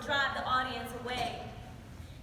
to drive the audience away.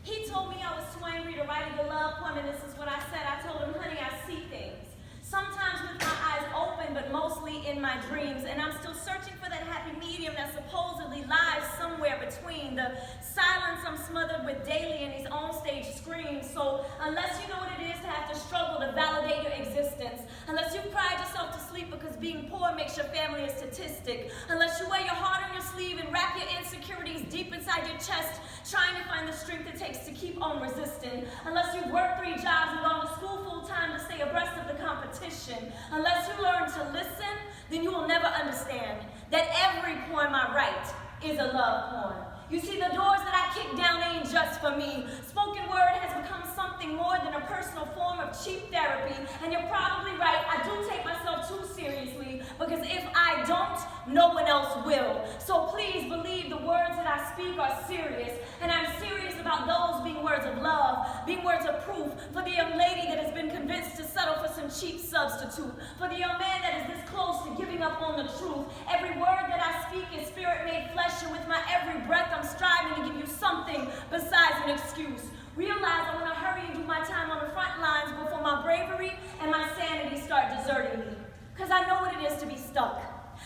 He told me I was too angry to write a love poem, and this is what I said. I told him, honey, I see things. Sometimes with my eyes open, but mostly in my dreams. And I'm still searching for that happy medium that supposedly lies somewhere between the silence I'm smothered with daily and these on-stage screams. So unless you know what it is to have to struggle to validate your existence, unless you've cried yourself to sleep because being poor makes your family a statistic, unless you wear your heart on your sleeve and wrap your insecurities deep inside your chest, trying to find the strength it takes to keep on resisting, unless you've worked 3 jobs and gone to school full-time to stay abreast of the competition, unless you learn to listen, then you will never understand that every poem I write is a love poem. You see, the doors that I kick down ain't just for me. Spoken word has become something more than a personal form of cheap therapy, and you're probably right, I do take myself too seriously, because if I don't, no one else will. So please believe the words that I speak are serious, and I'm serious about those being words of love, being words of proof, for the young lady that has been convinced to settle for some cheap substitute, for the young man that is this close to giving up on the truth. Every word that I speak is spirit made flesh, and with my every breath I'm striving to give you something besides an excuse. Realize I want to hurry and do my time on the front lines before my bravery and my sanity start deserting me. Because I know what it is to be stuck.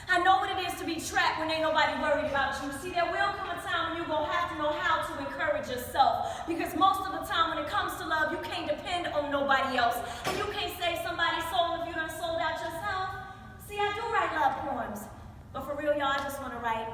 I know what it is to be trapped when ain't nobody worried about you. See, there will come a time when you're going to have to know how to encourage yourself. Because most of the time when it comes to love, you can't depend on nobody else. And you can't save somebody's soul if you done sold out yourself. See, I do write love poems. But for real, y'all, I just want to write.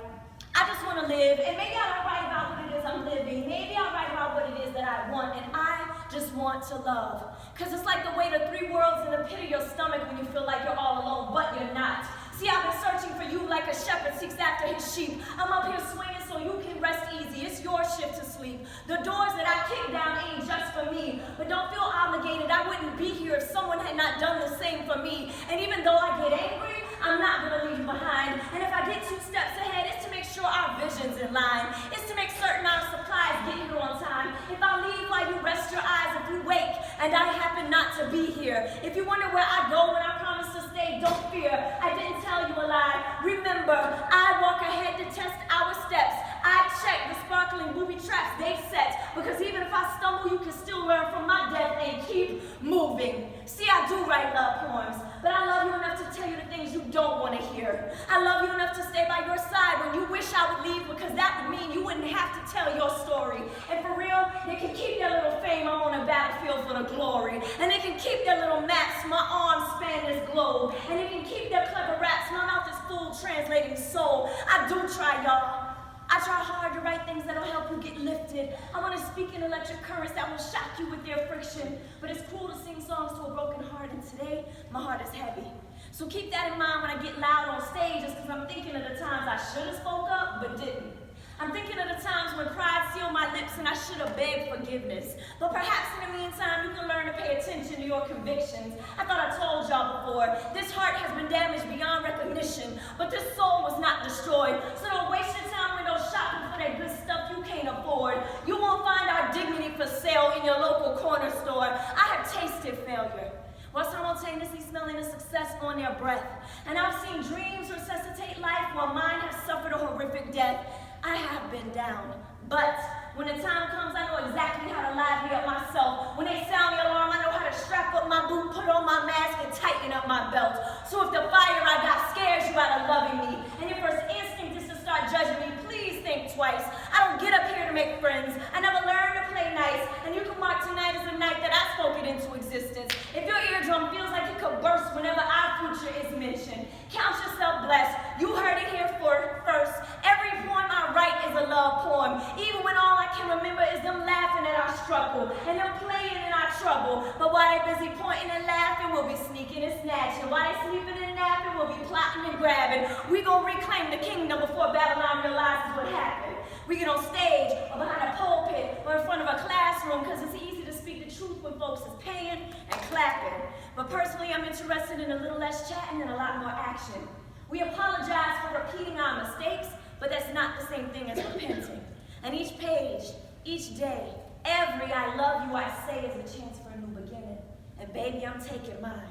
I just want to live, and maybe I don't write about what it is I'm living. Maybe I'll write about what it is that I want, and I just want to love. Because it's like the weight of 3 worlds in the pit of your stomach when you feel like you're all alone, but you're not. See, I've been searching for you like a shepherd seeks after his sheep. I'm up here swinging so you can rest easy. It's your shift to sleep. The doors that I kick down ain't just for me, but don't feel obligated. I wouldn't be here if someone had not done the same for me. And even though I get angry, I'm not going to leave you behind. And if I get 2 steps ahead, it's to make sure our vision's in line. It's to make certain our supplies get here on time. If I leave while you rest your eyes, if you wake and I happen not to be here. If you wonder where I go when I promise to stay, don't fear. I didn't tell you a lie. Remember, I walk ahead to test our steps. I check the sparkling booby traps they set. Because even if I stumble, you can still learn from my death and keep moving. See, I do write love poems, but I love you enough to tell you the things you don't want to hear. I love you enough to stay by your side when you wish I would leave, because that would mean you wouldn't have to tell your story. And for real, they can keep their little fame. I'm on a battlefield for the glory. And they can keep their little maps. My arms span this globe. And they can keep their clever raps. My mouth is full translating soul. I do try, y'all. I try hard to write things that'll help you get lifted. I want to speak in electric currents that will shock you with their friction. But it's cruel to sing songs to a broken heart, and today, my heart is heavy. So keep that in mind when I get loud on stages, because I'm thinking of the times I should have spoke up, but didn't. I'm thinking of the times when pride sealed my lips and I should have begged forgiveness. But perhaps in the meantime, you can learn to pay attention to your convictions. I thought I told y'all before, this heart has been damaged beyond recognition, but this soul was not destroyed. So don't waste your time window shopping for that good stuff you can't afford. You won't find our dignity for sale in your local corner store. I have tasted failure, while simultaneously smelling the success on their breath. And I've seen dreams resuscitate life while mine have suffered a horrific death. I have been down, but when the time comes, I know exactly how to liven up myself. When they sound the alarm, I know how to strap up my boot, put on my mask, and tighten up my belt. So if the fire I got scares you out of loving me, and your first instinct is to start judging me, please think twice. I don't get up here to make friends. I never learned to play nice, and you can mark tonight as the night that I spoke it into existence. If your eardrum feels like it could burst whenever our future is mentioned, count yourself blessed. You heard it here first. Every poem I write is a love poem, even when all I can remember is them laughing at our struggle and them playing in our trouble. But while they busy pointing and laughing, we'll be sneaking and snatching. While they sleeping and napping, we'll be plotting and grabbing. We gonna reclaim the kingdom before Babylon realizes what happened. We get on stage or behind a pulpit or in front of a classroom, because it's easy to speak the truth when folks is paying and clapping. But personally, I'm interested in a little less chatting and a lot more action. We apologize for repeating our mistakes, but that's not the same thing as repenting. And each page, each day, every I love you I say is a chance for a new beginning. And baby, I'm taking mine.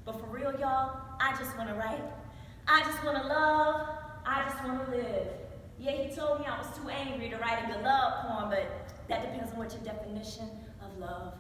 But for real, y'all, I just want to write. I just want to love. I just want to live. Yeah, he told me I was too angry to write a good love poem, but that depends on what your definition of love